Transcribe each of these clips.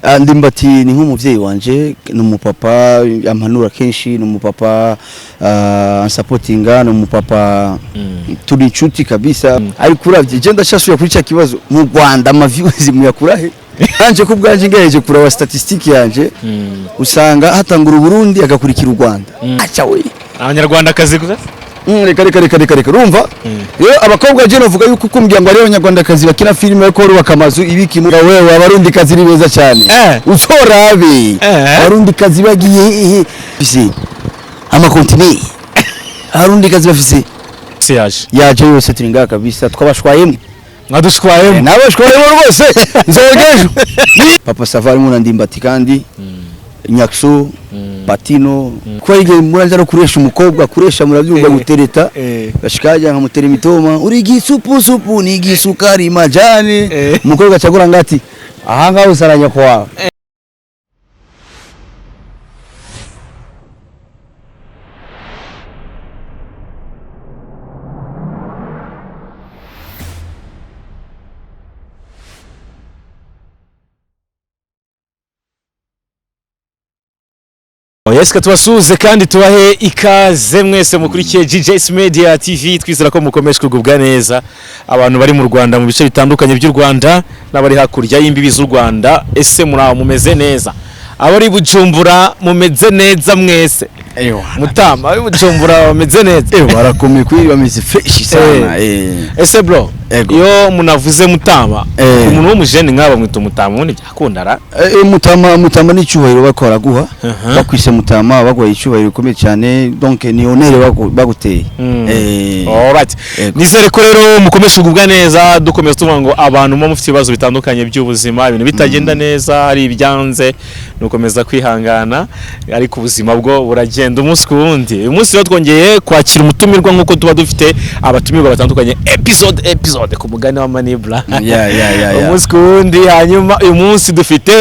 Ndimbati ni nk'umuvyeyi wanje n'umupapa ampanura kenshi n'umupapa supportinga n'umupapa turi inshuti kabisa ariko uravye je ndashasuye kuri cya kibazo mu Rwanda views muyakurahe anje ko bwanje ngejeje kuraba statistique yanje usanga hatangura Burundi agakurikira u Rwanda acha we abanyarwanda kazi gusa reka urumva yo abakobwa je novuga yuko kumbwira ngo ari abanyarwanda kazi bakina filime yo korubaka amazu ibiki muri wewe abarundi kazi ni beza cyane usorabe abarundi kazi bagiye bisi amakontinent abarundi kazi bafise yaje yose turinga kabisa twabashwayemo mwadushwayemo nabashwayemo rwose nzogejo papa Safari mu Ndimbati kandi Nyakso Patino ko yige muranja no kuresha umukobwa kuresha murabyumva gutereta gashikaje nka mutera imitoma uri gisupu ni gisukari majani umukobwa cyagura ngati aha ngaho usaranya kwa Yeska tubasuze kandi tubahe ikaze mwese mukurikiye GJS Media TV twizera ko mukomeje kugubwa neza abantu bari mu Rwanda mu bice bitandukanye by'u Rwanda n'abari hakurya y'imbibi z'u Rwanda ese muraho mumeze neza abari Bujumbura mumeze neza mwese Mutama ari Bujumbura bameze neza barakomeye kuri bameze fresh sana ese bro iyo munavuze Mutama umuntu w'umujene nk'aba mwita Mutama ubundi byakundara Mutama ni cyubahiro bakora guha bakwise Mutama bagwaye icyubahiro komeye cyane donc ni honneur baguteye alright nizere ko rero mukomeje kugubwa neza dukomeza tuvuga ngo abantu mu mufite ibibazo bitandukanye by'ubuzima ibintu bitagenda neza hari ibyanze nukomeza kwihangana ariko ubuzima bwo buragenda umunsi ku wundi uyu munsi rero twongeye kwakira umutumirwa nk'uko tuba dufite abatumirwa batandukanye episode ku mugani wa Manibla umunsi ku wundi hanyuma uyu munsi dufite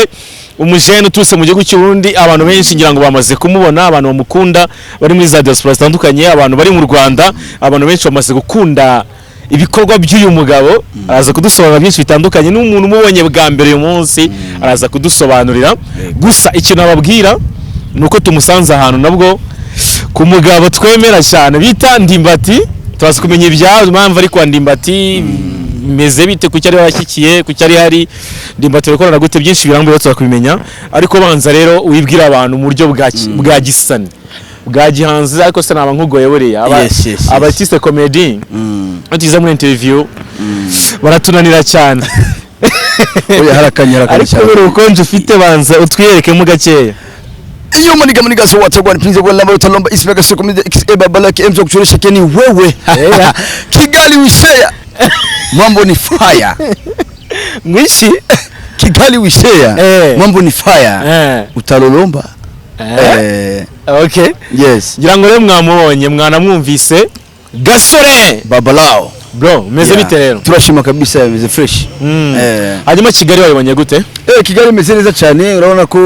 umujene utuse mu gihugu cy'Urundi abantu benshi ngira ngo bamaze kumubona abantu bamukunda bari muri za diaspora zitandukanye abantu bari mu Rwanda abantu benshi bamaze gukunda ibikorwa by'uyu mugabo araza kudusobanurira byinshi bitandukanye n'umuntu umubonye bwa mbere uyu munsi araza kudusobanurira gusa ikintu ababwira nuko tumusanze ahantu nabwo ku mugabo twemera cyane bita Ndimbati twaza kumenya ibyawe impamvu ari kwa Ndimbati meze bite ku cyari washyikiye ku cyari hari Ndimbati rekorana gute byinshi birambuye twakubimenya ariko banza rero wibwira abantu mu buryo bwa gisani bwa gihanze ariko se naba nkugoye buriya abatiste comedy atiza muri interview baratunanira cyane oya harakanyara ariko bero ukonje ufite banza utwiyereke mu gakeya iyo muri gaso watagwa pinze kwa lamba utalomba ismega soko mide babalaki emzo kuchoresha keni wewe Kigali wishaya mambo ni fire mwishi Kigali wishaya mambo ni fire utalolomba okay yes ngira ngo rero mwamubonye mwana mwumvise Gasore Babalao bro meze bite rero turashima kabisa meze fresh hanyuma Kigali wayibonye gute Kigali meze neza cyane urabona ko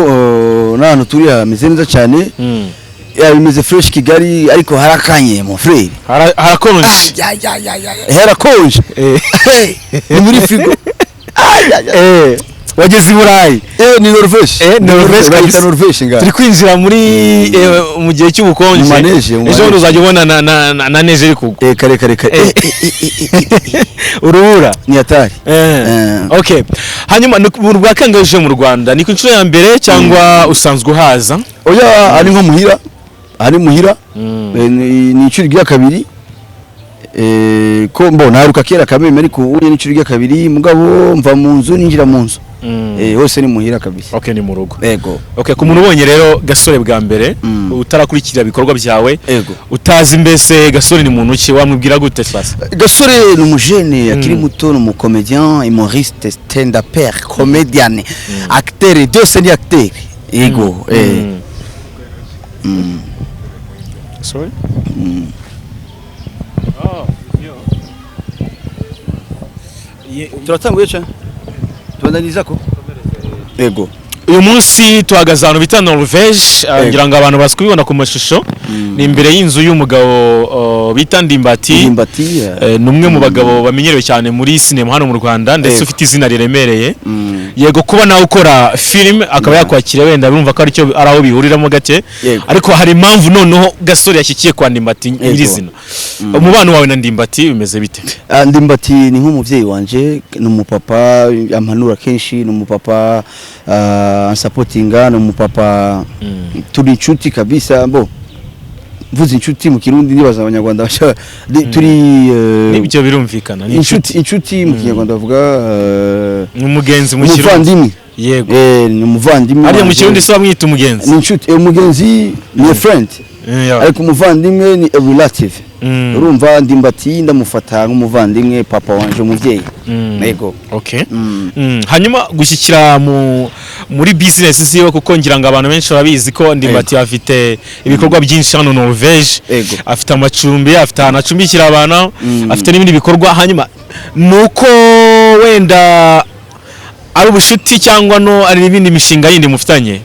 n'ahantu turi meze neza cyane bimeze fresh Kigali ariko harakanye mon frère harakonje harakonje ni muri frigo wageze i Burayi ni Norvège turi kwinjira muri mu gihe cy'ubukonje ejo uzajya ubona na neje iri kugwa kare urubura ni atari okay hanyuma bwa kangaje mu Rwanda ni ku inshuro ya mbere cyangwa usanzwe uhaza oya ari nko muhira ni inshuro ya kabiri ko mbona haruka kera kameme ariko uye n'icuri rya kabiri mugabo mva mu nzu ninjira mu nzu hose ni muhira kabisa okay ni mu rugo yego okay ku muntu ubonye rero Gasore bwa mbere utarakurikira ibikorwa byawe utazi mbese Gasore ni muntu ki wamubwira gute sasa Gasore ni umujene akiri muto no comédien humoriste stand-upper comédien acteur byose ni acteur yego sorry turatanguye cyane tubandaniza ko yego uyu munsi tuhagaze ahantu bita Norvège ngira ngo abantu baskubibona ku mashusho ni imbere y'inzu y'umugabo bita Ndimbati. Numwe mu bagabo bamenyerewe cyane muri cinema hano mu Rwanda ndetse ufite izina riremereye. Yego kuba nawe ukora film akaba yakwakira wenda birumva ko ari aho bihuriramo gake, ariko hari impamvu noneho Gasore yashyikiye kwa Ndimbati nyirizina. Umubano wawe na Ndimbati bimeze bite? Ndimbati ni nk'umuvyeyi wanje, ni umupapa ampanura kenshi, ni umupapa supportinga, ni umupapa turi inshuti kabisa. Mvuze inshuti mu Kirundi nibaza abanyarwanda turi nibyo birumvikana, ni inshuti mu Kinyarwanda bavuga umugenzi mu Kirundi. Yego ni umuvandimwe. Ari mu Kirundi so bamwita umugenzi. Ni inshuti, umugenzi ni a friend, ariko umuvandimwe ni a relative. Urumva Ndimbati ndamufata nk'umuvandimwe, papa wanje, umuvyeyi. Yego. Okay. Hanyuma gushyikira muri business ziwe, kuko ngira ngo abantu benshi barabizi ko Ndimbati afite ibikorwa byinshi hano Norvege, afite amacumbi, afite anacumbikira abantu, afite n'ibindi bikorwa. Hanyuma nuko wenda ari ubushuti cyangwa no ari ibindi mishinga yindi mufitanye?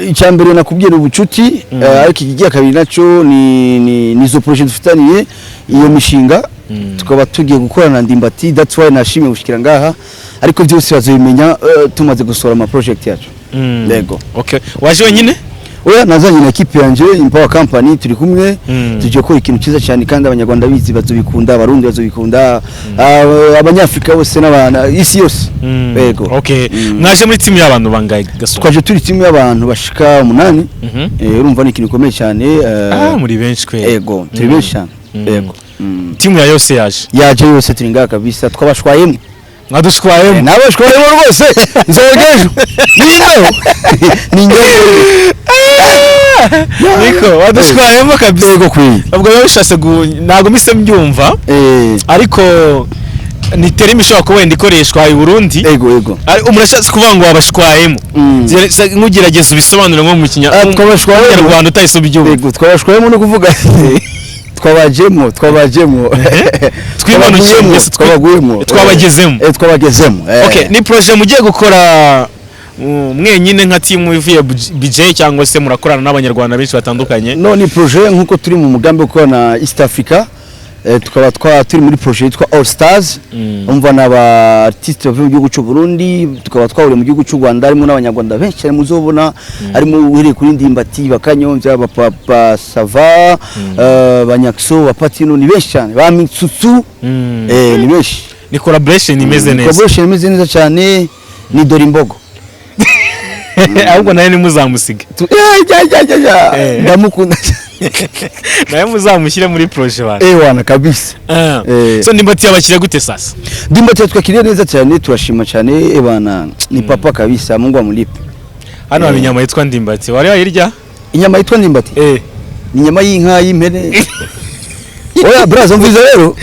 Icyambere nakubwiye ubucuti, ariko ikigiye kabiri naco ni zo project dufitaniye iyo mishinga, tukaba tugiye gukorana na Ndimbati. That's why nashimye gushikira ngaha, ariko byose bazobimenya tumaze gusora ama project yacu. Yego. Okay. Waje wenyine? Oya, nazanye na equipe yanje Empower Company, turi kumwe tujye gukora ikintu cyiza cyane, kandi abanyarwanda bizi bazobikunda, abarundi bazobikunda, abanyafrika bose n'abana isi yose. Yego. Okay. Mwaje muri team y'abantu bangaye Gasore? Twaje turi team y'abantu bashika 8. Urumva ni ikintu gikomeye cyane. Muri benshi kwe. Yego, turi benshi cyane. Yego. Team ya yose yaje yose turi ngaha kabisa, twabashwayemo. Mwadushwayemo? Nabashwayemo rwose. Nzogejo. Ningo. Niko wadushwayemo kabisa. Yego kwi. Ubwo yabishase nago mise mbyumva. Ariko ni terimi ishobora kuba wenda ikoreshwa i Burundi. Yego. Umurashatse kuvuga ngo wabashwayemo. Nkugerageza ubisobanure nko mu Kinyarwanda utayisobyumva. Yego, twabashwayemo no kuvuga twabajemo twabagezemo. Okay, ni projet mugiye gukora mwenyine nka team ivuye BJ cyangwa se murakorana n'abanyarwanda benshi batandukanye? No, ni projet nkuko turi mu mugambi wo na East Africa. Tukaba turi muri projet yitwa All Stars. Umva n'aba artiste bavuye mu gihugu cy'u Burundi, tukaba twahuriye mu gihugu cy'u Rwanda, harimo n'abanyarwanda benshi cyane muzobona, harimo uhereye kuri Ndimbati, Bakanyonza, Papa Sava, Banyakso, Bapatino, ni benshi cyane, ba Mitsutsu, ni benshi. Ni collaboration imeze neza. Collaboration imeze neza cyane, ni Dorimbogo. Ahubwo naye nimuzamusige. Ndamukunda. Naye muzamushyire muri projet bana. Wana kabisa. So Ndimbati yabakire gute sasa? Ndimbati twakiriye neza cyane, turashima cyane bana, ni papa kabisa, Mungu amulipe. Hano hari inyama yitwa Ndimbati, wari wayirya? Inyama yitwa Ndimbati? Ni inyama y'inka, y'impene. Oya braza, mvuze rero.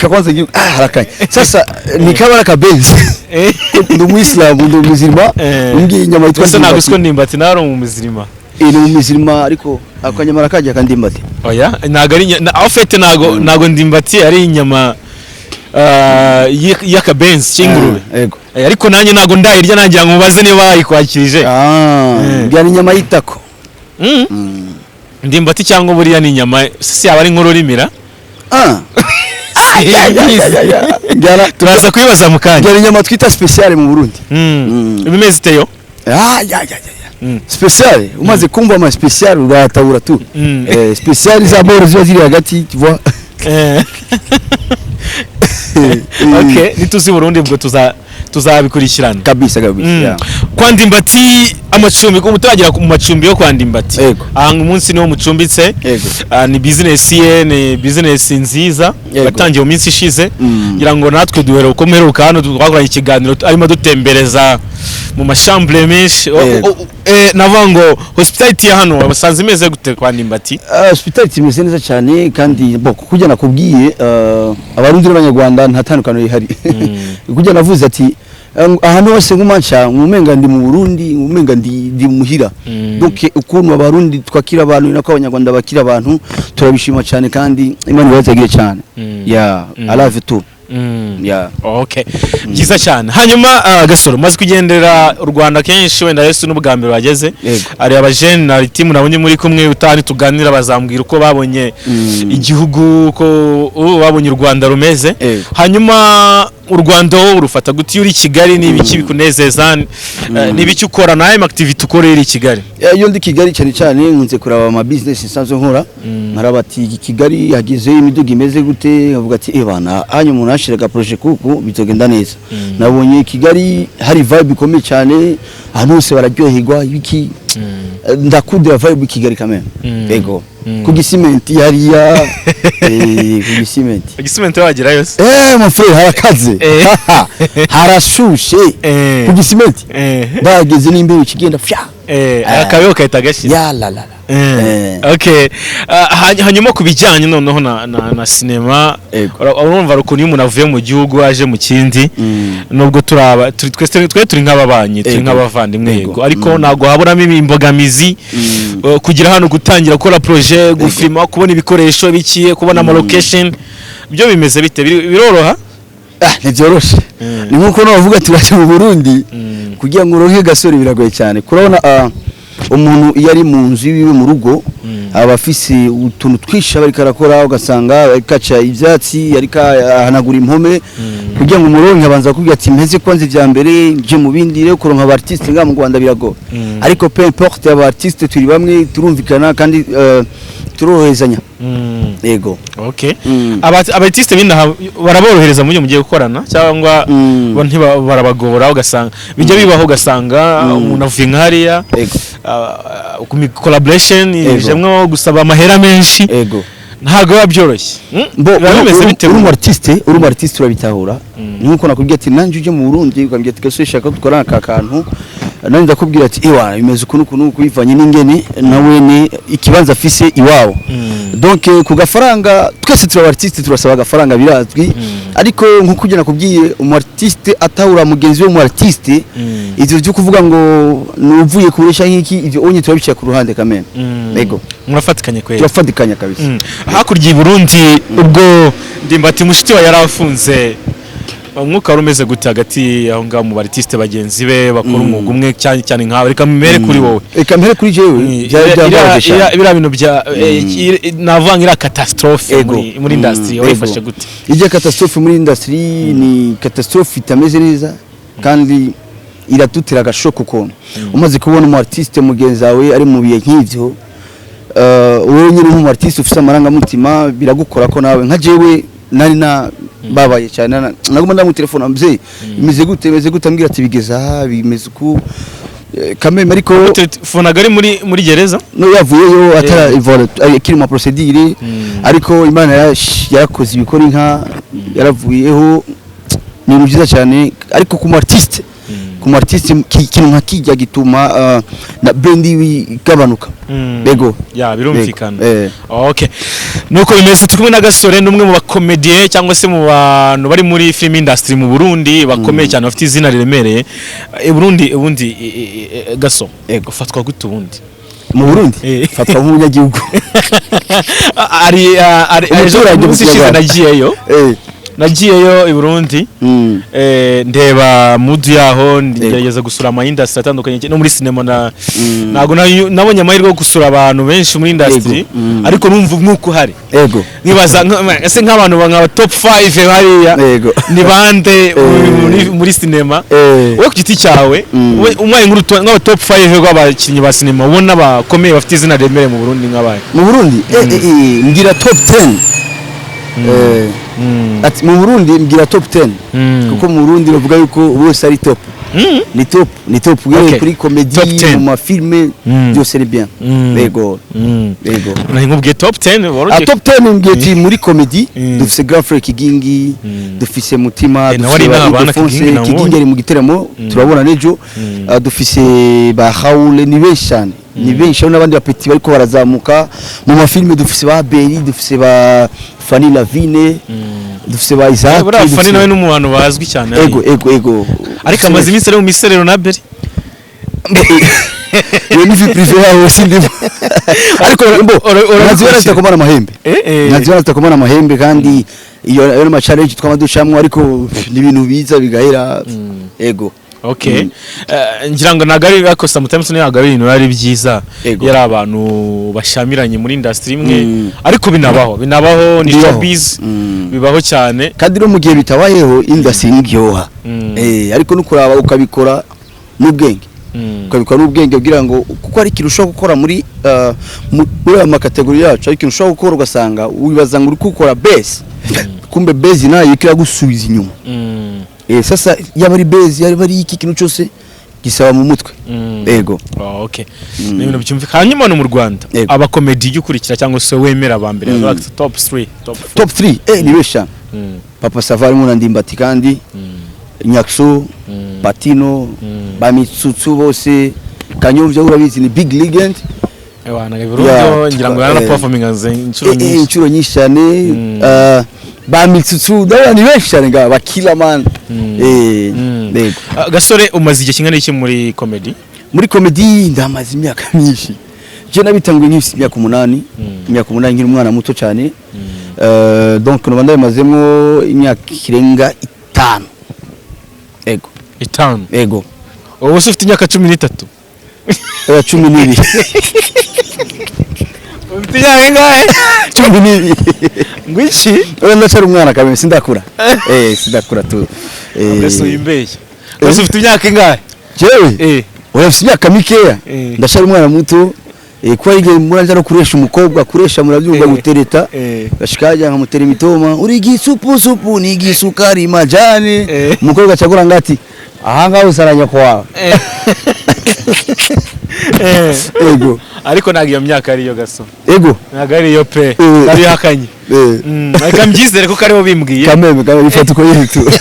Kwanza harakanye. Sasa nikabara kabenzi. Ndo Muislamu, ndo Muzilima, ngi inyama yitwa Ndimbati. Sasa nagusiko Ndimbati naro mu Muzilima. Ni Muzilima, ariko akanyama rakajya ka Ndimbati. Oya, nago ari aufete nago Ndimbati ari inyama y'akabenzi cy'ingurube. Yego. Ariko nanjye nago ndayirya, nangira ngo mubaze niba bayikwakirije. Bya inyama y'itako. Ndimbati cyangwa buriya ni inyama si aba ari nk'ururimira. Turaza kwibaza mu kanya. Bya inyama twita special mu Burundi. Ibimeze iteyo? Special, umaze kumva ama special uratabura tu. Special za boro ziba ziri hagati, tu vois. Okay, nituzi Burundi ubwo tuzabikurikirana kabisa. Kwa Ndimbati amacumbi, umutagera mu macumbi yo kwa Ndimbati. Aha umunsi niwo mucumbitse. Ni business ye, ni business nziza batangiye mu minsi ishize, ngira ngo natwe duhere uko mperuka hano twakoranye ikiganiro arimo dutembereza mu mashambre menshi. Navuga ngo hospitality ya hano basanze imeze gute kwa Ndimbati? Hospitality imeze neza cyane, kandi kujya nakubwiye abarundi n'abanyarwanda ntatandukano ihari. Kujya navuze ati ahantu hose ngumanca umumenga ndi mu Burundi, umumenga ndi muhira. Donc ukuntu abarundi twakira abantu nako abanyarwanda bakira abantu turabishima cyane, kandi Imana ibazagiye cyane. I love you too. Okay, byiza cyane. Hanyuma Gasoro maze kugendera u Rwanda kenshi, wenda Yesu n'ubwa mbere bageze ari abajene na team nabonye muri kumwe utari tuganira bazambwira uko babonye igihugu ko babonye u Rwanda rumeze. Hanyuma u Rwanda urufata guti uri Kigali n'ibiki bikunezeza n'ibiki ukora naye activity ukorera i Kigali? Iyo ndi Kigali cyane cyane nkunze kuraba ama business isanzwe nkora, nkarabati Kigali hagize imiduga imeze gute, avuga ati bana hanyuma umuntu ashiraga projet kuko bitogenda neza. Nabonye Kigali hari vibe ikomeye cyane, ahantu hose bararyoherwa ibiki, ndakudira vibe Kigali kamera. Yego ku gisimenti hariya ku gisimenti wagira yose mon frère harakaze harashushe ku gisimenti bageze n'imbeho kigenda fya akabeho kahita gashira ya la la. Okay, hanyuma kubijyanye noneho na cinema urumva ukuntu umuntu avuye mu gihugu aje mu kindi, nubwo twese turi nk'ababanyi turi nk'abavandimwe yego, ariko nago haburamo imbogamizi kugira hano gutangira gukora projet, gufilma, kubona ibikoresho bikiye, kubona ama location, byo bimeze bite? Biroroha? Ntivyoroshe. Ni nkuko navuga turaje mu Burundi kugira ngo uronke Gasore biragoye cyane. Kurabona umuntu iyo ari mu nzu yiwe mu rugo aba afise utuntu twisha bari karakora, ugasanga kaca ivyatsi yari kahanagura impome kugira ngo umuronke abanza kubwira ati mpeze kwanze vya mbere nje mu bindi rero kuronka aba artiste nga mu Rwanda birago. Ariko peu importe aba artiste turi bamwe turumvikana kandi turohezanya. Yego. Okay. Aba artiste binda baraborohereza mu gihe mugiye gukorana cyangwa bo ntibarabagora, ugasanga bijya bibaho, ugasanga umuntu avuye nkariya ku collaboration ijemwe gusaba amahera menshi. Yego. Ntago babyoroshye. Bimeze bite? Uri artiste urabitahura. Nkuko nakubwiye ati nanje uje mu Burundi ukambye ati Gasore shaka dukorana aka kantu, nanje ndakubwira ati bimeze kuno kuyivanye n'ingene nawe ni ikibanza afise iwawo. Donc ku gafaranga twese turi artiste turasaba gafaranga birazwi, ariko nkuko uje nakubwiye umu artiste atahura mugenzi we mu artiste, ivyo byo kuvuga ngo nuvuye kuresha nk'iki, ivyo onye turabiciye ku ruhande kamene. Yego. Murafatikanye kwera? Turafatikanya kabisa. Hakurya i Burundi ubwo ndimbati mushiti wa yarafunze, umwuka rumeze gute hagati aho ngaho mu artiste bagenzi be bakora umwuga umwe cyane cyane nkawe? Reka mbere kuri wowe. Reka mbere kuri jewe bira bintu bya navangira catastrophe muri industry wifashe gute? Ije catastrophe muri industry ni catastrophe itameze neza kandi iratutira agashoko ukuntu umaze kubona umu artiste mugenzi wawe ari mu biye nk'ivyo, wowe nyine nk'umu artiste ufite amarangamutima biragukora ko nawe nka jewe nari babaye cyane, naguma ndamu telefone mzee imeze gute ambwira ati bigeza bimeze ku kameme, ariko telefone gari muri gereza no yavuyeyo atara kiri mu procedure, ariko Imana yarakoze ibikora inka yaravuyeho, ni byiza cyane. Ariko ku artiste kintu nka kijya gituma na bendi gabanuka. Bego birumvikana. Okay, nuko bimeze. Turi kumwe na Gasore, numwe mu bakomedie cyangwa se mu bantu bari muri film industry mu Burundi bakomeye cyane, bafite izina riremereye. Ubundi Gaso ufatwa gute ubundi mu Burundi? Fatwa nk'umunyagihugu. Nagiyeyo i Burundi ndeba mudu yaho, ngerageza gusura ama industry atandukanye no muri cinema, nago nabonye amahirwe yo gusura abantu benshi muri industry, ariko numva umwuka uhari. Yego. Nibaza ese nk'abantu nka top 5 hariya ni bande muri cinema? Wowe ku giti cyawe umwaye nk'aba top 5 rw'abakinnyi ba cinema ubona bakomeye bafite izina remere mu Burundi nk'abaye? Mu Burundi ngira top 10. Ati mu Burundi ngira top 10 kuko mu Burundi bavuga yuko bose ari top. Ni top kuri comedy, mu mafilme byose ni bien. Yego. Nkubwiye top 10 top 10 ngeti muri comedy dufise Grand Frère Kigingi, dufise Mutima, dufise Kigingi ari mu giteramo turabona nejo, dufise ba Haule, ni benshi ni benshi n'abandi bapeti bariko barazamuka mu mafilme, dufise ba Beri, dufise ba Fanny Lavine, dufise ba Isaac. Fanny nawe n'umuntu bazwi cyane. Ego. Ariko amaze iminsi ari mu miserero na Beri. Yo ni vie privée yawe sindimo. Ariko naziona zitakomana amahembe. Naziona zitakomana amahembe kandi iyo ma challenge twamaducamwe ariko n'ibintu biza bigahera ego. Okay. Ngira ngo nagari gako sometimes ni nagari ibintu ari byiza yari abantu bashamiranye muri industry imwe ariko binabaho ni showbiz bibaho cyane kandi no mu gihe bitabayeho industry n'ibyoha ariko nukuraba ukabikora n'ubwenge ukabikora n'ubwenge kugira ngo kuko ari kirusho gukora muri ama kategori yacu ariko kirusho gukora ugasanga wibaza ngo uri gukora base kumbe base nayo ikira gusubiza inyuma sasa yabari base yabari iki kintu cyose gisaba mu mutwe ego. Okay. Ni ibintu byumvikana. Hanyuma no mu Rwanda aba comedy y'ukurikira cyangwa se wemera abambere top 3 ni besha Papa Safari mu Ndimbati kandi Nyakso Patino Bamitsutsu bose Kanyovya urabizi ni big legend ewana Burundi ngira ngo yana performing inshuro nyinshi cyane Bamitsutsu dawa ni benshi cyane nga bakila man Gasore umaze igihe kingana iki muri comedy ndamaze imyaka myinshi je nabitanguye nk'ifite imyaka 8 nkiri umwana muto cyane donc no banda bamazemo imyaka kirenga 5 ego ubu ufite imyaka 13 12 ufite imyaka ngahe 12 ngwiki ndacari umwana kabiri sindakura sindakura tu mbese uyimbeye ufite imyaka ngahe jewe ufite imyaka mikeya ndacari umwana muto kwa ige muranja no kuresha umukobwa kuresha murabyumva gutereta bashikaje nkamutera imitoma uri gisupu ni gisukari majani umukobwa cyagura ngati aha ngaho usaranya kwa ego ariko nagiye myaka ariyo gaso ego nagariyo pe nari hakanye ariko mbyizere ko kariho bimbwiye kameme bifata uko yitu.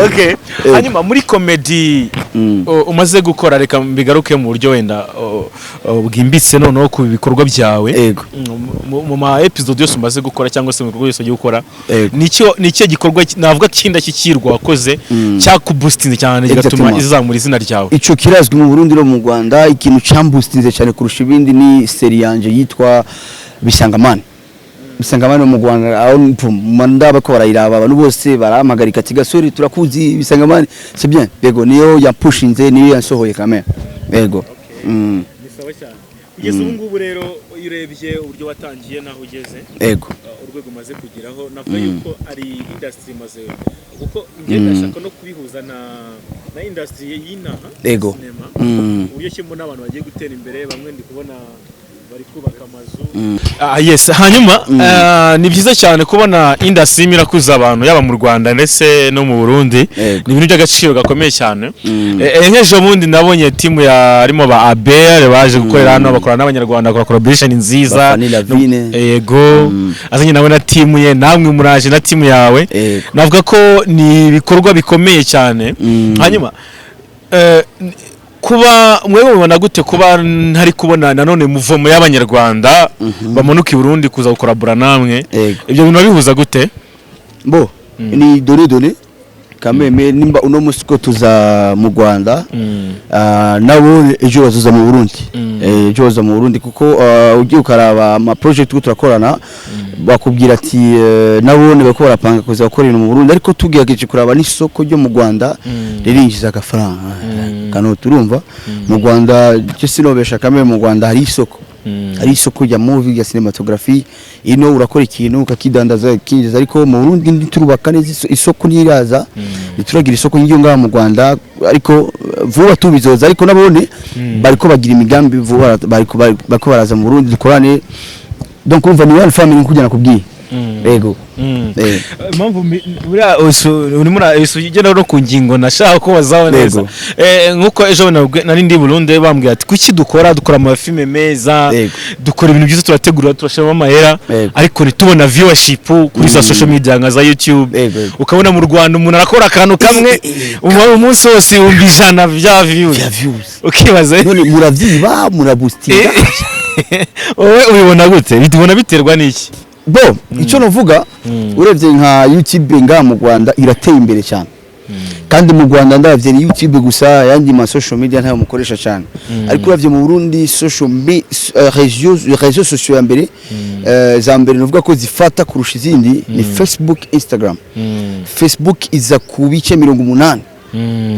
Okay. Hanyuma muri comedy umaze gukora reka mbigaruke mu buryo wenda bwimbitse noneho ku bikorwa byawe mu ma episode yose umaze gukora cyangwa se mu bikorwa yose ugiye gukora nicyo gikorwa navuga kinda kikirwa wakoze cyakuboostinze cyane kigatuma izamura izina ryawe ico kirazwi mu Burundi no mu Rwanda ikintu cyamboostinze cyane kurusha ibindi ni serie yanje yitwa Bisangamane mu Rwanda aho manda bako barayiraba abantu bose baramagarika ati Gasore turakuzi Bisangamane c'est bien yego niyo ya pushinze niyo yansohoye kamera yego. Bisawa cyane kugeza ubu ngubu rero urebye uburyo watangiye naho ugeze yego urwego maze kugiraho navuga yuko ari industry maze kuko ngenda shaka no kubihuza na industry y'inaha yego uburyo kimwe n'abantu bagiye gutera imbere bamwe ndi kubona bari kubaka amazu yes hanyuma ni byiza cyane kubona industry mirakuza abantu yaba mu Rwanda ndetse no mu Burundi ni ibintu by'agaciro gakomeye cyane nk'ejo bundi nabonye team yarimo ba Abel baje gukorera hano bakorana n'abanyarwanda bakora collaboration nziza yego azanye nawe na team ye namwe muraje na team yawe navuga ko ni ibikorwa bikomeye cyane hanyuma kuba mwewe mubona gute kuba ntari kubona nanone muvomo y'abanyarwanda bamanuka i Burundi kuza gukorabura namwe ibyo bintu bihuza gute bo ni dore kameme nimba uno musiko tuza mu Rwanda nabo ejo bazuza mu Burundi kuko ugiye ukaraba ama project turakorana bakubwira ati nabone bako barapanga kuza gukorera mu Burundi ariko tugiye kuraba n'isoko ryo mu Rwanda ririnjiza agafaranga kano turumva mu Rwanda cyo sinobesha kameme mu Rwanda hari isoko ya movie ya cinematography ino urakora ikintu ukakidandaza kinjiza ariko mu Burundi ntiturubaka neza isoko niraza nituragira isoko y'ingiyo ngaha mu Rwanda ariko vuba tubizoza ariko nabone bariko bagira imigambi vuba bariko baraza mu Burundi dukorane donc umva ni one family kujyana kubwiye yego impamvu buriya urimo ugenda no ku ngingo nashaka ko bazaho neza nkuko ejo nari ndi Burundi bambwiye ati kuki dukora amafilme meza dukora ibintu byiza turategura turashiramo amahera ariko nitubona viewership kuri za social media nka za YouTube ukabona mu Rwanda umuntu arakora akantu kamwe umunsi wose umbijana vya views ukibaza none muravyiba murabustinga wowe ubibona gute bitubona biterwa n'iki bo icyo novuga urebye nka YouTube nga mu Rwanda irateye imbere cyane kandi mu Rwanda ndavye ni YouTube gusa yandi ma social media ntayo mukoresha cyane ariko uravye mu Burundi social réseaux sociaux mbere za mbere nuvuga ko zifata kurusha izindi ni Facebook, Instagram. Facebook iza ku bice 80.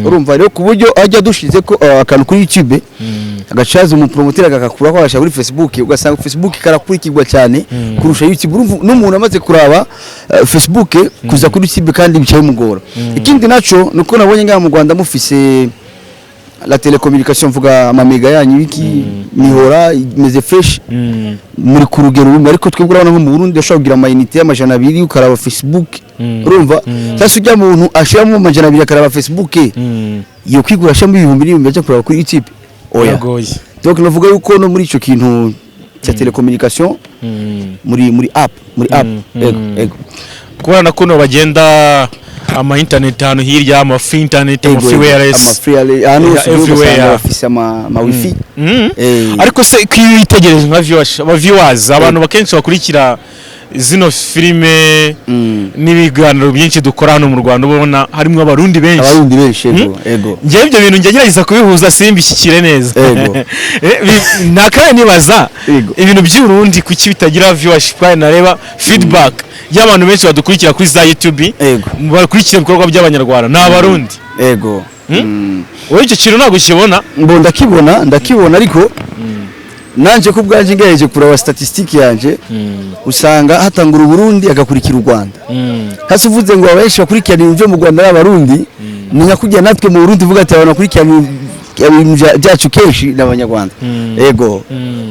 urumva rero ku buryo ajya dushize ko akantu kuri YouTube agacaza umupromotera agakura ko abasha kuri Facebook ugasanga Facebook karakurikirwa cyane kurusha YouTube. Urumva n'umuntu amaze kuraba Facebook kuza kuri YouTube kandi bicaye mugora. Ikindi naco nuko nabonye ngaha mu Rwanda mufise la télécommunication mvuga amamega yanyu wiki mihora imeze fresh muri ku rugero rumwe ariko twebwe urabona nko mu Burundi ashobora kugira amayinite y'amajana 2 ukaraba Facebook urumva sasa ujya muntu ashiramo amajana 2 akaraba Facebook iyo kwigura shamo ibihumbi n'ibihumbi ajya kuraba kuri YouTube oya donc navuga yuko no muri ico kintu cya télécommunication muri app ego kubona kuno bagenda ama internet hano hirya ama free internet ama free wireless everywhere afisa ma wifi ariko se kwitegereje nka viewers abantu bakenshi bakurikira zino filime n'ibiganiro byinshi dukora hano mu Rwanda ubona harimo abarundi benshi ego ngiye ibyo bintu ngerageza kubihuza simbishyikire neza nakaya nibaza ibintu by'urundi kuki bitagira viewership nareba feedback y'abantu benshi badukurikira kuri za YouTube bakurikira ibikorwa by'abanyarwanda n'abarundi ego wowe icyo kintu ntabwo ukibona ndakibona ariko nanje ko bwanje ngejeje kuraba statistique yanje usanga hatangura Burundi agakurikira u Rwanda hasi uvuze ngo abenshi bakurikirana ibyo mu Rwanda n'abarundi ninya kujya natwe mu Burundi vuga ati abantu bakurikirana byacu kenshi n'abanyarwanda ego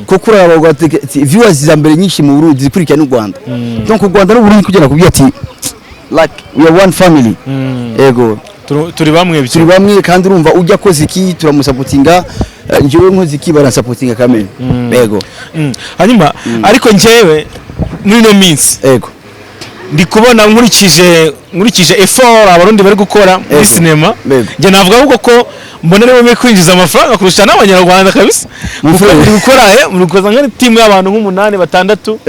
ko kuraba viewers za mbere nyinshi mu Burundi zikurikirana u Rwanda donc u Rwanda n'u Burundi kugera kubya ati like we are one family ego turi bamwe kandi urumva ujya koze iki turamusapotinga njyewe nkoziki baransapotinga kamene ego hanyuma ariko njyewe muri no minsi ego ndi kubona nkurikije effort abarundi bari gukora muri cinema nge navuga ahubwo ko mbona rero kwinjiza amafaranga kurusha n'abanyarwanda kabisa mukora nka team y'abantu nk'umunani batandatu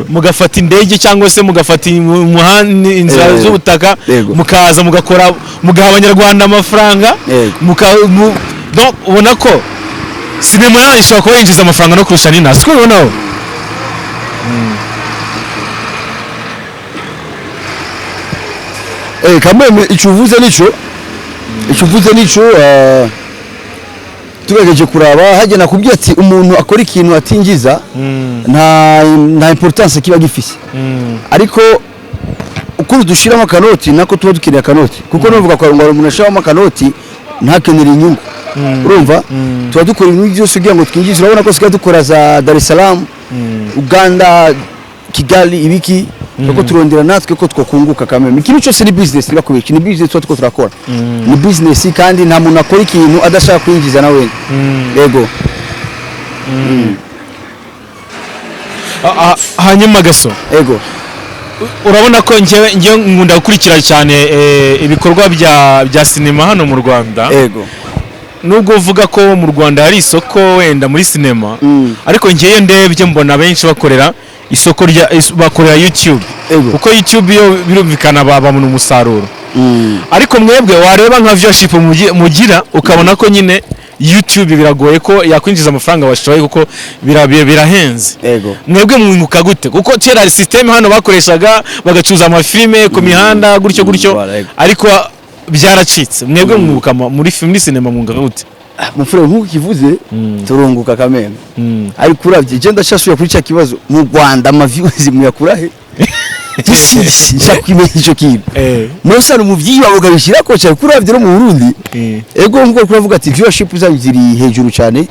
mugafata indege cyangwa se mugafata umuhanda inzira z'ubutaka mukaza mugakora mugaha abanyarwanda amafaranga donc ubona ko sinema yanyu ishobora kuba yinjiza amafaranga no kurusha n'ina siko ubonaho kameme icuvuze nico tugejeje kuraba hajye nakubwiye ati umuntu akora ikintu atinjiza nta importance kiba gifise ariko uko dushiramo kanoti nako tuba dukeneye kanoti kuko novuga ko ngo umuntu ashiramo kanoti ntakenera inyungu urumva tuba dukora ibintu byose kugira ngo twinjize urabona ko siga dukora za Dar es Salaam Uganda Kigali ibiki nuko turondera natwe ko twakunguka kameme ikintu cyose ni business bakubiki ni business two turakora ni business kandi nta muntu akora ikintu adashaka kwinjiza nawe yego hanyuma gaso ego urabona ko njye ngunda gukurikira cyane ibikorwa bya cinema hano mu Rwanda ego nubwo uvuga ko mu Rwanda hari isoko wenda muri cinema ariko njyewe ndebye mbona benshi bakorera isoko bakorera YouTube kuko YouTube yo birumvikana babona umusaruro ariko mwebwe wareba nka viewership mugira ukabona ko nyine YouTube biragoye ko yakwinjiza amafaranga washoye kuko birahenze mwebwe mwunguka gute kuko kera system hano bakoreshaga bagacuza amafilme ku mihanda gutyo ariko byaracitse mwebwe mwunguka muri film cinema mwunguka gute mufure nkuko kivuze turunguka kameme ariko uravye je ndashasuye kuri cya kibazo mu Rwanda ama views muyakurahe cyakwibe ico kintu musa no muvyiba bugabishira ko cyari kuravye no mu Burundi ego nkuko kuravuga ati viewership ziri hejuru cyane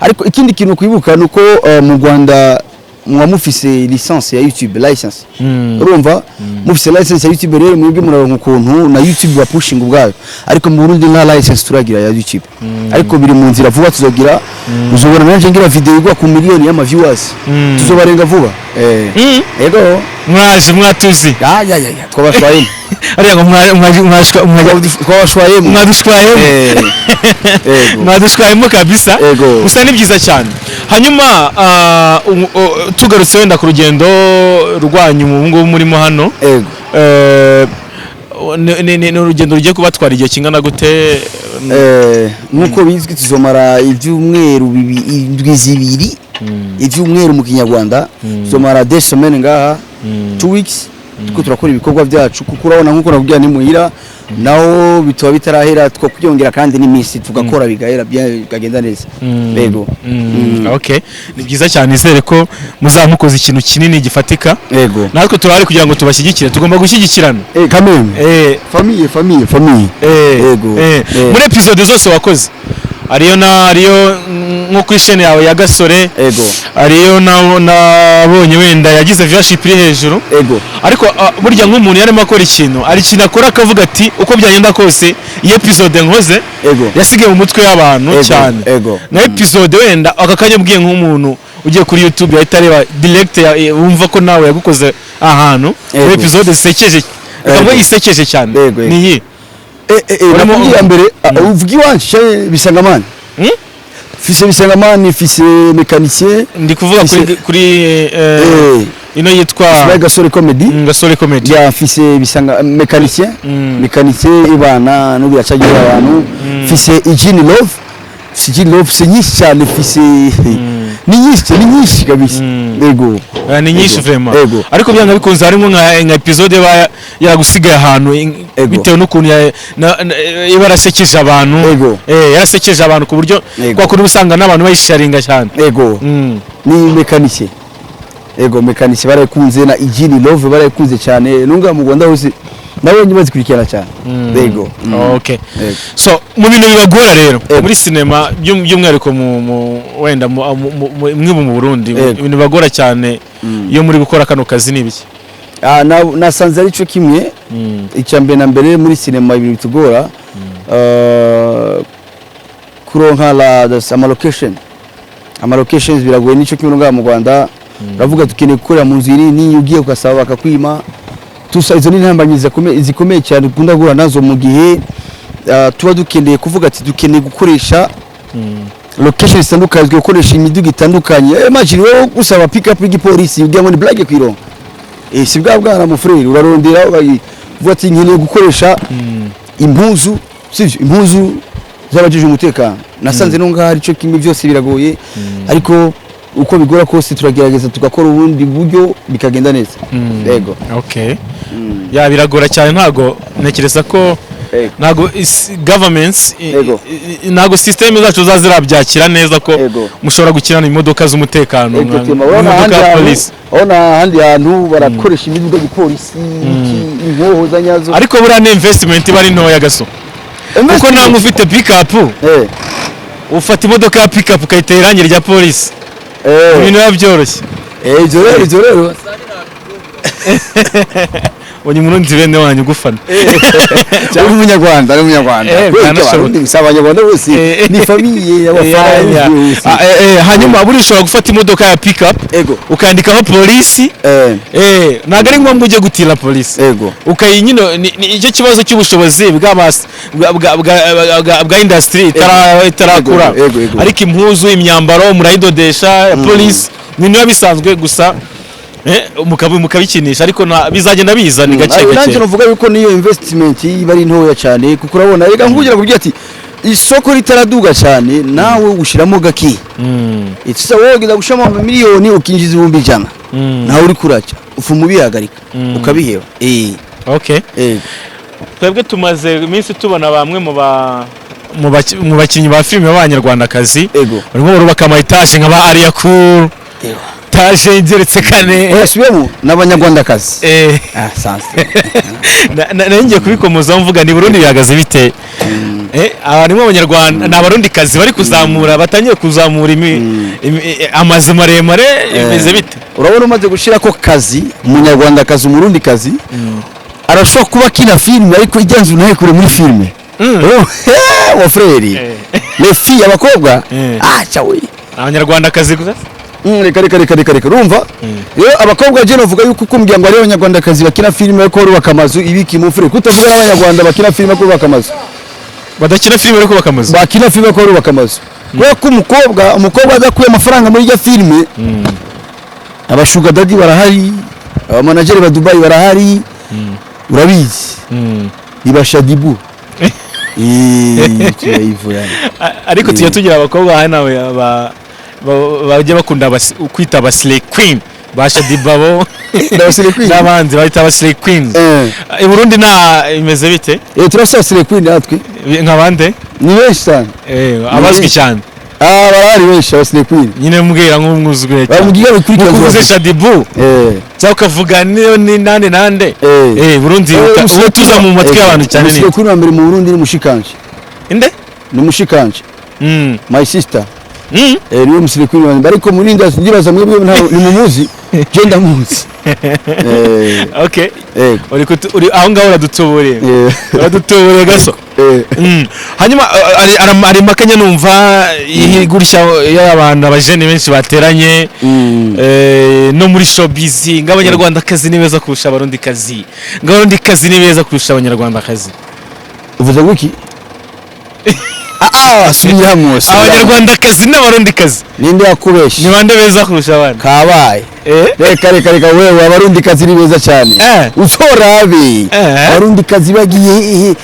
ariko ikindi kintu kwibuka nuko mu Rwanda mufise licence ya YouTube license urumva mufise license ya YouTube rero mwebwe muraronka ukuntu na YouTube ba pushing ubwayo ariko mu Burundi nta license turagira ya YouTube ariko biri mu nzira vuba tuzogira uzobona nanje ngira video igwa ku miliyoni y'ama viewers tuzobarenga vuba ego mwatuzi twabashwaye ariya ngo mwadushwayemo kabisa gusa ni byiza cyane hanyuma tugarutse wenda ku rugendo rwanyu mu ngo murimo hano ni urugendo rugiye kubatwara igihe kingana gute? Nkuko bizwi tuzomara ibyumweru bibiri ibyumweru mu kinyarwanda tuzomara 2 semaines ngaha 2 weeks tuko turakora ibikorwa byacu kuko urabona nkuko nakubwiye ni muhira naho bitwa bitarahera two kubyongera kandi n'iminsi tugakora bigahera bikagenda neza. Yego. Okay, ni byiza cyane izere ko muzamukoza ikintu kinini gifatika. Yego. Natwe turahari kugira ngo tubashyigikire, tugomba gushyigikirana. Kameme. Famille. Yego. Muri episode zose wakoze ariyo nko kuri chaîne yawe ya Gasore, ego ariyo nabonye wenda yagize viewership iri hejuru, ego ariko burya nk'umuntu yarimo akora ikintu ari kintu akora akavuga ati uko byagenda kose iyi episode nkoze yasigaye mu mutwe y'abantu cyane, na episode wenda akakanya bwiye nk'umuntu ugiye kuri YouTube yahita areba direct wumva ko nawe yagukoze ahantu muri episode zisekeje, akaba yisekeje cyane. Niyi uramubwira mbere uvuga iwanje Bisangamani fise Bisangamani fise mécanicien, ndi kuvuga kuri ino yitwa Gasore Comedy ya fise Bisanga mécanicien ibana no biracagira abantu fise Ijini Love c'est nyinshi cyane fise ni nyinshi kabisa. Yego ni nyinshi vraiment, ariko byanga bikunze harimo nka episode yagusigaye ahantu bitewe n'ukuntu ibarasekeje abantu, yarasekeje abantu ku buryo kwa kuri usanga n'abantu bayisharinga cyane. Ni mécanicien barakunze na Ijini Love barakunze cyane nunga mu Rwanda hose nabonye bazikurikirana cyane. Yego. Okay. So mu bintu bibagora rero muri cinema by'umwihariko wenda mwe mu Burundi ibintu bibagora cyane iyo muri gukora kano kazi nibiki? Nasanze ari cyo kimwe icyambere na mbere muri cinema ibintu bitugora kuronka ama locations biragoye nico kimwe ngaha mu Rwanda. Uravuga tukeneye gukorera mu nzira ni ugiye ukasaba bakakwima tusa izo n'intambanyi zikomeye cyane dukunda guhura nazo mu gihe tuba dukeneye kuvuga ati dukeneye gukoresha location zitandukanye, gukoresha imiduga itandukanye. Imagine wowe usaba pick up y'igipolisi ugiye ngo ni blague kwiro si bwana mu frere urarondera uvuga ati nkeneye gukoresha impuzu z'abajije umutekano. Nasanze no ngaho arico kimwe byose biragoye, ariko uko bigora kose turagerageza tugakora ubundi buryo bikagenda neza. Yego. Okay. Ya biragora cyane, ntago nekereza ko ntago governments ntago system zacu zazirabyakira neza ko mushobora gukirana imodoka z'umutekano nka police. Ona handi hantu barakoresha imiduga y'polisi inkoho za nyazo, ariko bura ne investment bari ntoya gaso kuko ntango ufite pick up ufata imodoka ya pick up ukayitera irangi rya police ibintu byoroshye. Ibyo rero Onye murundi bene wanyu gufana ari umunyarwanda abanyarwanda bose ni famille y'abafana. Hanyuma burishobora gufata imodoka ya pick up ukandikaho polisi ntago ari ngombwa ujye gutira polisi ukayinyino. Icyo kibazo cy'ubushobozi bwa industry itarakura, ariko impuzu imyambaro murayidodesha polisi ni niba bisanzwe gusa mukabikinisha, ariko bizagenda biza ni gake gake. Nanjye novuga yuko niyo investment bari ntoya cyane kuko urabona rega nkugira kugira ati isoko ritaraduga cyane nawe ushiramo gaki itsa wogeza gushama miliyoni ukinjiza 100 nawe uri kuraca ufumu bihagarika ukabiheba. Okay. Twebwe tumaze iminsi tubona bamwe mu bakinyi ba filime b'abanyarwandakazi barimo barubaka ama etage nk'aba Ariakuru taje ingeretse kane yasubiyemo n'abanyarwandakazi. Sanse nanjye kubikomoza mvuga ni Burundi bihagaze bite? Abarimo abanyarwanda n'abarundi kazi bari kuzamura batangiye kuzamura amazi maremare bimeze bite? Urabona umaze gushira ko kazi umunyarwandakazi umurundi kazi arashobora kuba kina filime ariko igenze unaye kure muri filime. Wa frere les filles abakobwa cawe abanyarwandakazi gusa reka urumva yo abakobwa je novuga yuko kumbya ngo ari abanyarwandakazi bakina filime ariko bubaka amazu ibiki mu frere kutavuga n'abanyarwanda bakina filime ko bubaka amazu badakina filime ariko bubaka amazu bakina filime ko bubaka amazu kuko umukobwa adakuye amafaranga muri ya filime abashuga dadi barahari abamanager ba Dubai barahari urabizi niba Shadibu ariko tujya tugira abakobwa hano bajya bakunda kwita aba slay queen ba Shadibabo n'abandi bahita aba slay queens i Burundi na imeze bite turasa slay queen natwe nk'abande ni benshi cyane abazwi cyane barahari benshi aba slay queen nyine mbwira nk'umwuzugure cyane bamubwira bikurikira kuvuze Shadibu cyangwa ukavuga ni nande Burundi tuza mu matwi y'abantu cyane ni slay queen wa mbere mu Burundi ni Mushikanje inde ni Mushikanje my sister niwe musire kuri wanjye ariko muri nda ndibaza mwebwe ni mumuzi genda muzi okay uri aho ngaho uradutuburiye gaso hanyuma ari makanya numva ihigurisha y'abantu abajene benshi bateranye no muri showbiz ng'abanyarwandakazi ni beza kurusha abarundikazi ng'abarundikazi ni beza kurusha abanyarwandakazi uvuze guki subiramo abanyarwandakazi n'abarundikazi ninde yakubeshye ni bande beza kurusha abandi kabaye reka wewe abarundikazi ni beza cyane uzorabe abarundikazi bagiye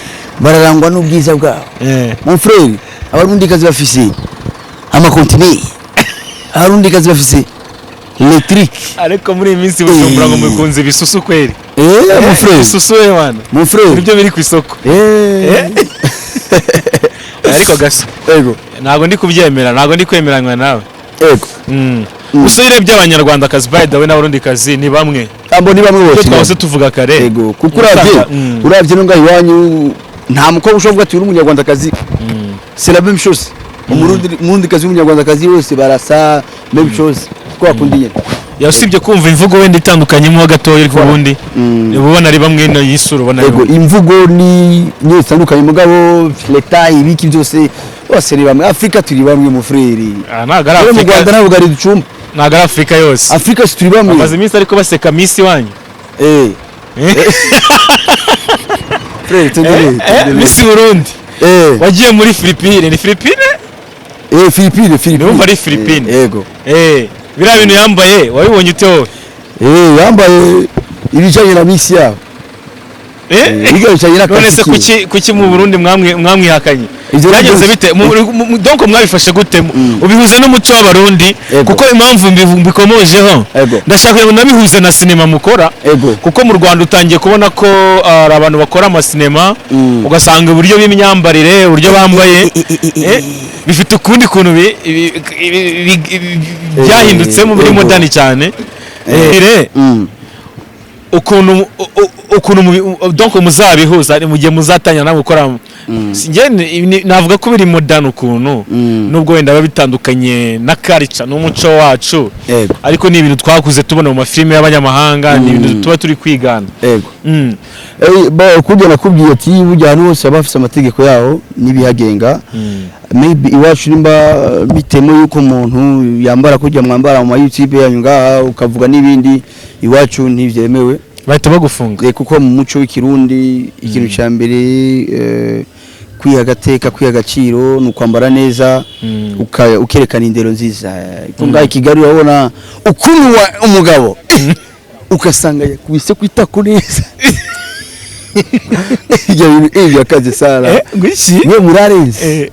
bararangwa n'ubwiza bwabo mon frère abarundikazi bafise amakontineri abarundikazi bafise electric ariko muri iminsi bujumbura ngo mukunze bisusu kweri mon frère bisusu we wana mon frère nibyo biri ku isoko ariko gaso ntago ndi kubyemera ntago ndi kwemeranywa nawe usubire by'abanyarwandakazi by the way n'abarundikazi ni bamwe abo ni bamwe bose twose tuvuga kare kuko uravye no ngaho iwanyu nta mukobwa ushobora ati uri umunyarwandakazi c'est la même chose umurundikazi w'umunyarwandakazi wose barasa même chose ko bakundiye yasibye kumva imvugo wenda itandukanye mu gatoya ku bundi ubona ari bamwe no yisura ubona imvugo ni itandukanye mugabo leta ibiki byose bose ni bamwe Afrika turi bamwe mu frere ntago ari Afrika mu Rwanda ntabwo ari ducumba ntago ari Afrika yose Afrika turi bamwe amaze iminsi ariko baseka Miss wanyu frere tugere Miss Burundi wagiye muri Philippines ni Philippines Philippines numva ari Philippines yego biriya bintu yambaye wabibonye ute wowe yambaye ibijyanye na misi yabo none se kuki mu Burundi mwamwihakanye byagenze bite donc mwabifashe gute ubihuze n'umuco w'abarundi kuko impamvu mbikomojeho ndashaka ngo nabihuze na sinema mukora kuko mu Rwanda utangiye kubona ko ari abantu bakora amasinema ugasanga uburyo b'imyambarire uburyo bambaye bifite ukundi kuntu byahindutse mu muri modern cyane ukuntu donc muzabihuza mu gihe muzatanya nawe gukora navuga ko biri modern ukuntu nubwo wenda babitandukanye na culture n'umuco wacu ariko ni ibintu twakuze tubona mu mafilime y'abanyamahanga ni ibintu tuba turi kwigana kujya nakubwiye ati bujya hano hose abafise amategeko yaho nibihagenga maybe iwacu nimba bitemo yuko umuntu yambara kujya mwambara mu YouTube yanyu ngaha ukavuga n'ibindi iwacu ntivyemewe bahita bagufunga kuko mu muco w'ikirundi ikintu cya mbere kwiha agateka kwiha agaciro ni ukwambara neza ukerekana indero nziza ngaho i Kigali urabona ukuntu umugabo ugasanga yakubise kwitako neza ibyo akaze sara we murarenze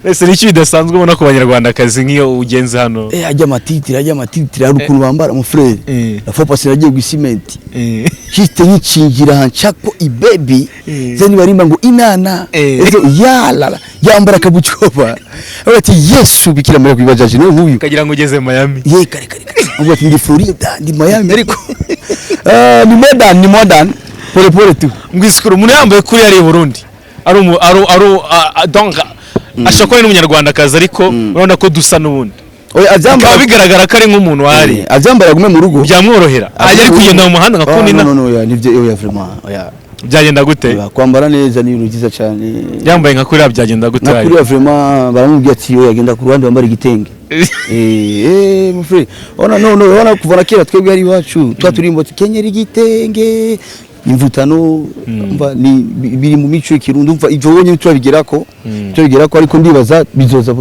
ese n'iki bidasanzwe ubona ku banyarwandakazi nk'iyo ugenze hano ajya amatitire hari ukuntu bambara mu frere la fois passée nagiye gusimenti hite yicingira hanchako ibebi zeni barimba ngo inana ezo yala yambara kabuchoba abati Yesu bikira muri kwibajaje no nkuyu kagira ngo ugeze Miami kare ubwo ndi Florida ndi Miami ariko ni modern pole tu ngwisikuru umuntu yambaye kuri ari Burundi donc ashakora n'umunyarwandakazi ariko urabona ko dusa n'ubundi abyambara bigaragara ko ari nk'umuntu wahari abyambara gume mu rugo byamworohera ari kugenda mu muhanda ngakunda nivyo vraiment byagenda gute kwambara neza ni ibintu byiza cyane yambaye nka kuri byagenda gute kuri vraiment baramubwiye ati yagenda ku ruhande bambara igitenge mon frère ona kuva kera twebwe ari iwacu twaturimbo kenyera igitenge imvutano biri mu mico y'ikirundi umva ivyo wonye turabigerako ariko ndibaza bizoza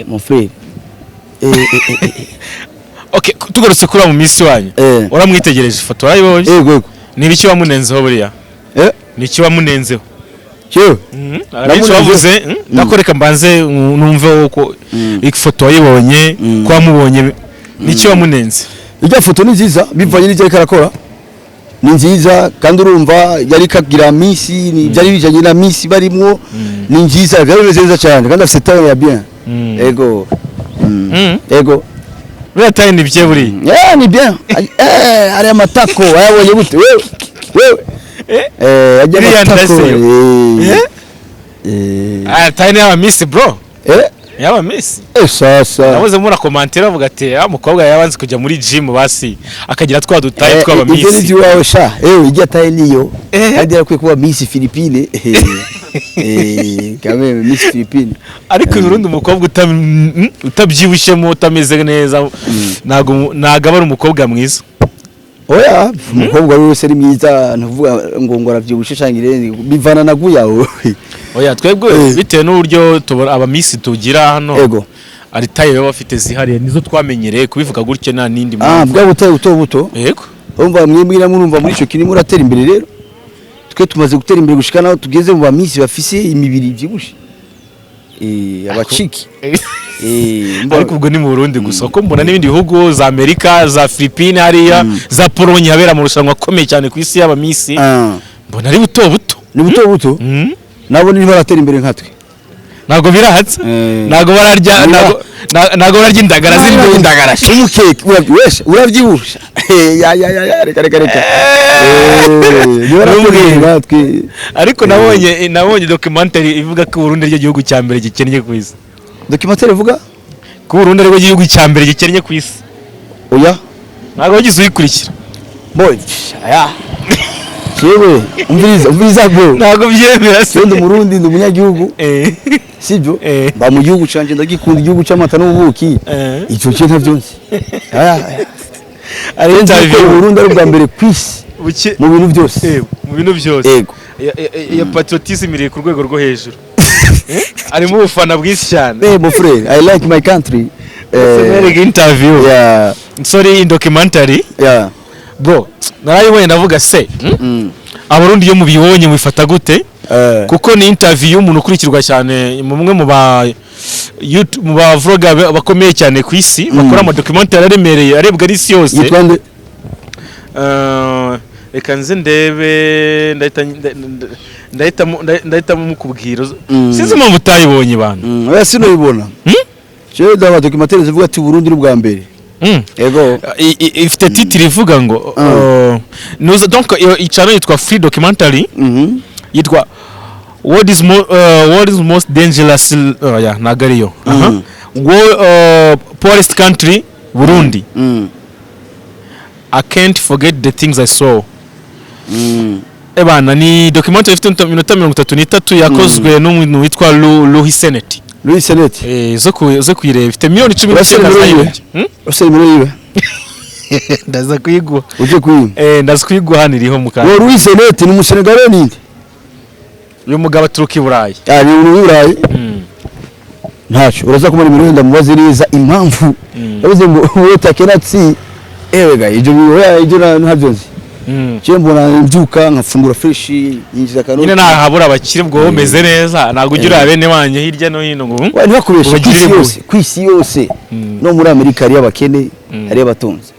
mon frère okay tugarutse kuri mu misi wanyu uramwitegereje ifoto urayibonye Nibiki wamunenzeho buriya? Niki wamunenzeho? Cyo. Abenshi bavuze ndakoreka mbanze numve uko ifoto wayibonye ko wamubonye niki wamunenze. Ijya foto ni nziza bivanye n'icyo karakora. Ni nziza kandi urumva yari kagira misi ni byari bijanye na misi barimwo ni nziza byari nziza cyane kandi afite talent ya bien. Ego. Ego. Buriya talent ibye buri. Ni bien. Ari amatako ayabonye gute wewe. Ajya amatako. Talent ya Miss bro. Yaba Miss. Sasa. Nabuze muri commentaire avuga ati umukobwa yabanze kujya muri gym basi akagira twa dutaye twaba Miss. Ibyo ni wawe sha. Ijya taye niyo. Kandi yakwiye kuba Miss Philippine. Kamwe Miss Philippine. Ariko Burundi umukobwa utabyibushyemo utameze neza nago ari umukobwa mwiza. Oya umukobwa wese ari mwiza ntuvuga ngo aravyibushe cyangire bivana naguyaho. Oya twebwe bitewe n'uburyo aba Miss tugira hano. Ego. Ari taye baba bafite zihariye nizo twamenyereye kubivuga gutyo nta nindi mpamvu. Bwa butaye buto. Yego. Umva mwimwira murumva muri cyo kintu muratera imbere rero. Twe tumaze gutera imbere gushika naho tugeze mu ba Miss bafise imibiri byibushe. Abaciki. Ariko ubwo ni mu Burundi gusa ko mbona n'ibindi bihugu za Amerika za Philippines hariya za Pologne habera mu rushanwa komeye cyane ku isi y'aba Miss. Mbona ari buto. Ni buto. Nabo ni baratera imbere nkatwe. Nago birahatse. Nago bararya nago bararya indagara z'indagara. Umukeke urabyibusha. Ya reka. Ariko nabonye documentary ivuga ko Burundi ari igihugu cya mbere gikennye ku isi. Documentary ivuga ko Burundi ari igihugu cya mbere gikennye ku isi. Oya. Nago wagize uyikurikira. Boy. Aya. Yewe umviriza bro. Nago byemera se. Ndi Murundi ndi umunyagihugu. Sibyo? Ba mu gihugu canje ndagikunda igihugu cy'amata n'ubuki. Ico cyo ntavyonse. Ari interview Burundi ari bwa mbere kwisi. Mu bintu byose. Mu bintu byose. Yego. Ya patriotisme iri ku rwego rwo hejuru. Ari mu bufana bw'isi cyane. Mon frère, I like my country. Interview. Yeah. Sorry, documentary. Yeah. Bro, narayibonye ndavuga se. Abarundi yo mubibonye mubifata gute? Kuko ni interview umuntu ukurikirwa cyane mumwe mu ba YouTube mu ba vlogger bakomeye cyane ku isi bakora ama documentary aremereye arebwa ari isi yose. Yitwande reka nze ndebe ndahita mukubwira sinzi impamvu utayibonye bantu. Oya sinayibona. Cyo daba documentary zivuga ati Burundi n'ubwa mbere. Ego. Ifite titre ivuga ngo nuza donc icano yitwa Free Documentary. Yitwa what is most dangerous nagariyo. Poorest country Burundi. I can't forget the things I saw. Ebana ni documentary ifite minota 33 yakozwe n'umuntu witwa Louis Senet. Louis Senet. Zo kuyireba ifite miliyoni 19 Ose muri iwe. Ndaza kuyigwa. Uje kuyima. Ndaza kuyigwa hano iriho mukanya. Louis Senet ni umusenegale ninde? Uyu mugabo aturuka i Burayi. Ni mu Burayi. Ntacho uraza kumara imirundi mubaze neza impamvu. Yavuze ngo wotakenatsi ewega ijo ntabyonzi. Cyo mbona mbyuka nkafungura fresh yinjiza kanoni. Nyine nahabura abakire bwo bameze neza nago ugira bene wanje hirya no hino ngo. Ntibakubeshe kwisi yose. No muri Amerika ari abakene ari abatunzi.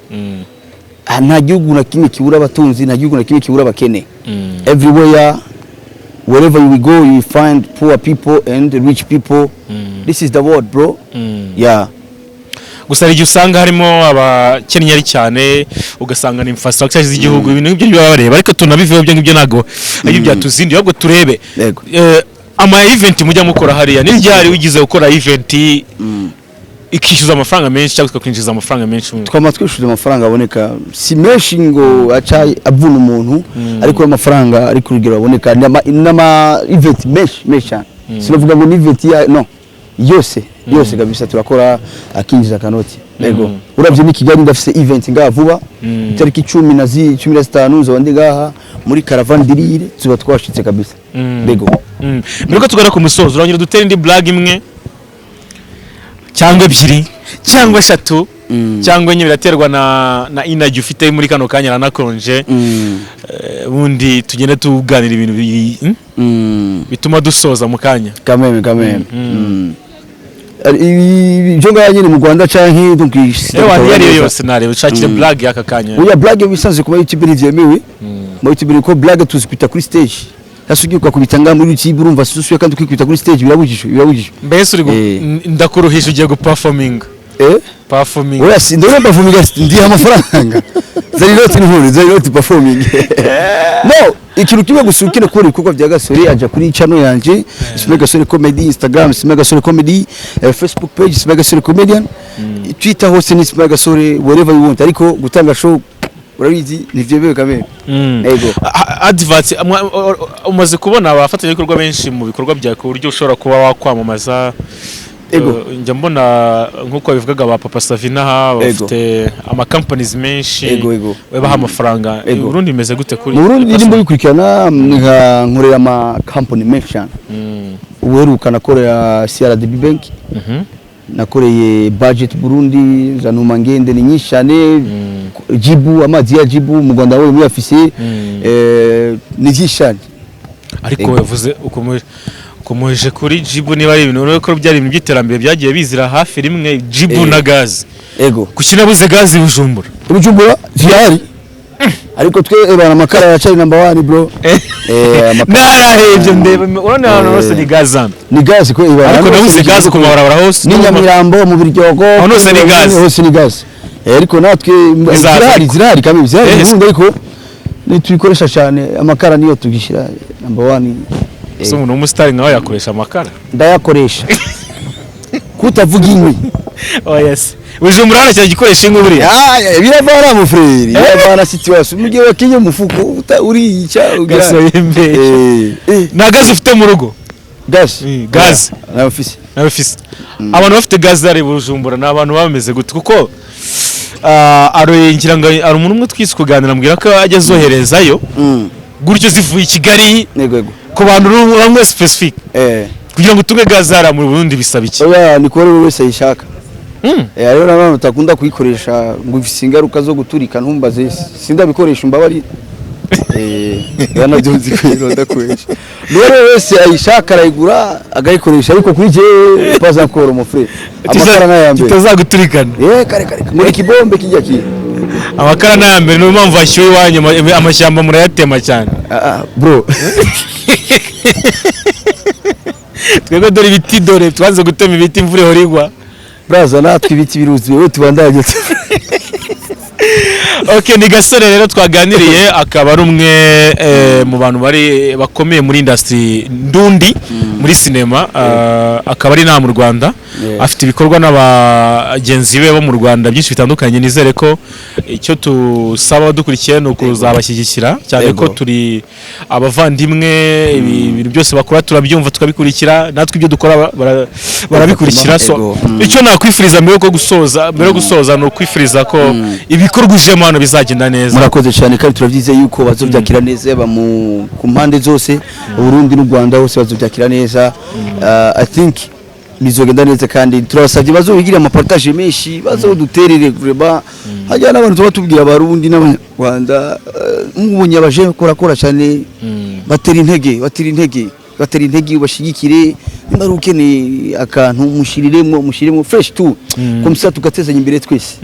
Nta gihugu na kimwe kibura abatunzi nta gihugu na kimwe kibura abakene. Everywhere wherever you go you find poor people and rich people. This is the world bro. Yeah. Gusa igihe usanga harimo abakennye ari cyane ugasanga ni infrastructure z'igihugu ibintu nk'ibyo baba bareba ariko tunabiveho byo ngibyo nago ari byatuzindi ahubwo turebe ama event mujya mukora hariya ni ryari wigize gukora event ikishyuza amafaranga menshi cyangwa tukakwinjiza amafaranga menshi. Twama twishyuza amafaranga aboneka si menshi ngo acaye avuna umuntu ariko amafaranga ari ku rugero aboneka n'ama event menshi cyane. Sinavuga ngo ni event ya no yose kabisa turakora akinjiza kanoti. Yego. Uravye ni Kigali ndafise event ngaha vuba tariki 15 zo ndi ngaha muri Caravan Dirire tuba twashitse kabisa. Yego. Miriko tugara ku musozo uranyira dutera indi blague imwe cyangwa ebyiri cyangwa eshatu cyangwa enye biraterwa na energy ufite muri kano kanya nakonje ubundi tugende tuganira ibintu bituma dusoza mu kanya. Kameme ibyo ngaya nyine mu Rwanda canke dunkishije yari yose nareba ushakire blague y'aka kanya. Uya blague bisanzwe kuba YouTube byemewe mu YouTube ko blague tuzikubita kuri stage yasugirwa kubitanga muri YouTube urumva susuye kandi kwikubita kuri stage birabujije mbese uri ndakuruhisha ugiye guperforming performing oya si ndore performing ndi amafaranga zari not performing no ikintu kimwe gusukire kuri ibikorwa bya Gasore aja kuri channel yanje Ismael Gasore Comedy, Instagram Ismael Gasore Comedy, Facebook page Ismael Gasore Comedian, Twitter hose ni Ismael Gasore, wherever you want, ariko gutanga show urabizi nivyebewe kamera. Ego advert umaze kubona abafatanya ibikorwa benshi mu bikorwa bya ku buryo ushobora kuba wakwamamaza. Ego njya mbona nkuko bivugaga ba Papa Savina bafite ama companies menshi baha amafaranga. Burundi imeze gute kuri Burundi ndimo bikurikirana nkorera ama company menshi. Uheruka nakorera CRDB Bank, nakoreye Budget Burundi zanuma ngende ni nyinshi cyane, Jibu amazi ya Jibu mu Rwanda wo muri afise ni byishane. Ariko yavuze ukomeje kuri Jibu niba ari ibintu ureko byari ibintu by'iterambere byagiye bizira hafi rimwe Jibu na gaz. Ego kushinabuze gaz Bujumbura zihari ariko twe bana makara ya chari number 1 bro. Narahebye ndebe urone hano hose ni gaz ni gaz ko ibana ariko nabuze gaz ku mabarabara hose ni Nyamirambo mu Biryogo hose ni gaz hose ni gaz ariko natwe zirahari kamwe zirahari ariko nituyikoresha cyane amakara niyo tugishira number 1. So umuntu umusitari nawe yakoresha amakara ndayakoresha kutavuga inkwi. Yes Bujumbura hano cyane gikoresha inkwi buri biravana mu frere biravana situation mugiye wakinye mufuko uri ica ugasoyembe na gaz ufite mu rugo gaz na office abantu bafite gaz ari Bujumbura n'abantu bameze gute kuko aroyingira ngo ari umuntu umwe twise kuganira mbwira ko ajya zoherezayo gutyo zivuye i Kigali ku bantu bamwe specific kugira ngo tunge gazara mu Burundi bisaba iki? Oya ni ko rero wese yishaka rero nabana utakunda kuyikoresha ngo ifise ingaruka zo guturika ntumbaze sindabikoresha mbabari yana byonzi kwironda kwesha rero wese ayishaka arayigura agayikoresha ariko kuri je paza koro mo frère amakara nayambe kitazaguturikana kare muri kibombe kijya ki amakara nayambe no mpamvu ashyuye wanye amashyamba murayatema cyane bro twego dore ibiti dore twanze gutema ibiti imvure horigwa braza natwe ibiti biruzi wewe tubandanye. Okay ni Gasore rero twaganiriye akaba ari umwe mu bantu bari bakomeye muri industry ndundi muri cinema akaba ari na mu Rwanda afite ibikorwa n'abagenzi be bo mu Rwanda byinshi bitandukanye nizere ko icyo tusaba dukurikiye no kuzabashyigikira cyane ko turi abavandimwe ibintu byose bakora turabyumva tukabikurikira natwe ibyo dukora barabikurikira so icyo nakwifuriza mbere yo gusoza no kwifuriza ko ibikorwa ujemo hano bizagenda neza. Murakoze cyane kandi turavyize yuko bazovyakira neza ku mpande zose Burundi n'u Rwanda hose bazovyakira neza. I think bizogenda neza kandi turabasabye bazobigira amapartage menshi bazoduterere kureba hajya n'abantu tuba tubwira abarundi n'abanyarwanda mubonye abaje kora cyane batera intege bashigikire nimba ukene akantu mushiriremo fresh tu komisa tugatezanya imbere twese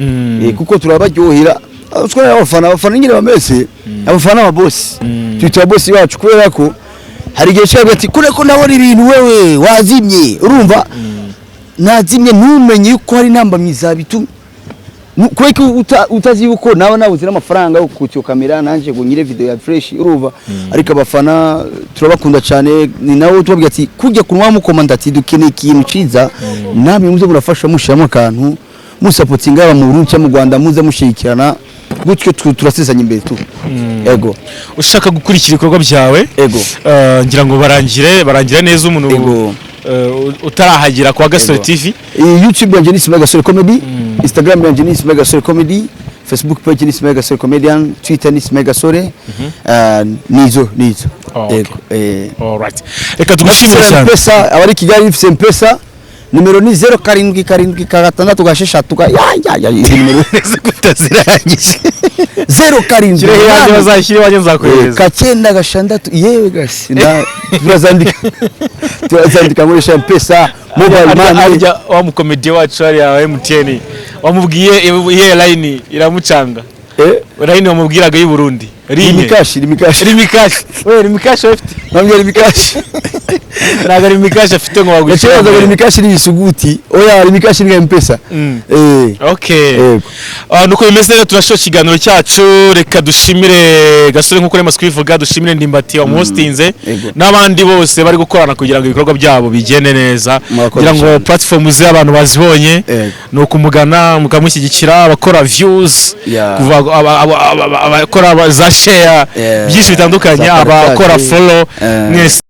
kuko turabaryohera twara abafana nyine bamese abafana aba boss twita boss bacu kubera ko hari gihe cyangwa ati kure ko nabona ibintu wewe wazimye urumva nazimye ntumenye ko hari namba mizabitu kweko utazi yuko nawe nabuze n'amafaranga yo kutyo kamera nanje ngo nyire video ya fresh urumva ariko abafana turabakunda cyane ni nawe tubabwira ati kujya kunwa mu komanda ati dukeneye ikintu ciza namwe muze murafasha mushiramo akantu musapotinga aba mu Burundi cyangwa mu Rwanda muze mushikirana gutyo turasezanya imbere tu. Ego ushaka gukurikira ibikorwa byawe ngira ngo barangire neza umuntu utarahagira kwa Gasore TV. YouTube yanjye ni Ismael Gasore Comedy, Instagram yanjye ni Ismael Gasore Comedy, Facebook page ni Ismael Gasore Comedian, Twitter ni Ismael Gasore. Nizo. Ego. All right. Reka tugushimire cyane. Pesa abari Kigali ifise mpesa nimero ni 0776 ya nimero kutazirangije 07 kirehe yanjye bazashyira wanjye nzakohereza kacyenda gashandatu yewe gasi turazandika muri Mpesa mobile money arya wa mukomedi wacu ari ya MTN wamubwiye iye line iramucanga line wamubwiraga y'u Burundi rimikashi we rimikashi afite nambye rimikashi naga rimikashi afite ngo wagushaka yachezaga rimikashi n'isuguti oya rimikashi ni Mpesa okay nuko bimeze rero turashoje ikiganiro cyacu reka dushimire Gasore nkuko rema skwivuga dushimire Ndimbati wa hostinze n'abandi bose bari gukorana kugira ngo ibikorwa byabo bigende neza kugira ngo platform z'abantu bazibonye nuko umugana mukamushyigikira abakora views kuva abakora za share byinshi bitandukanye abakora follow mwese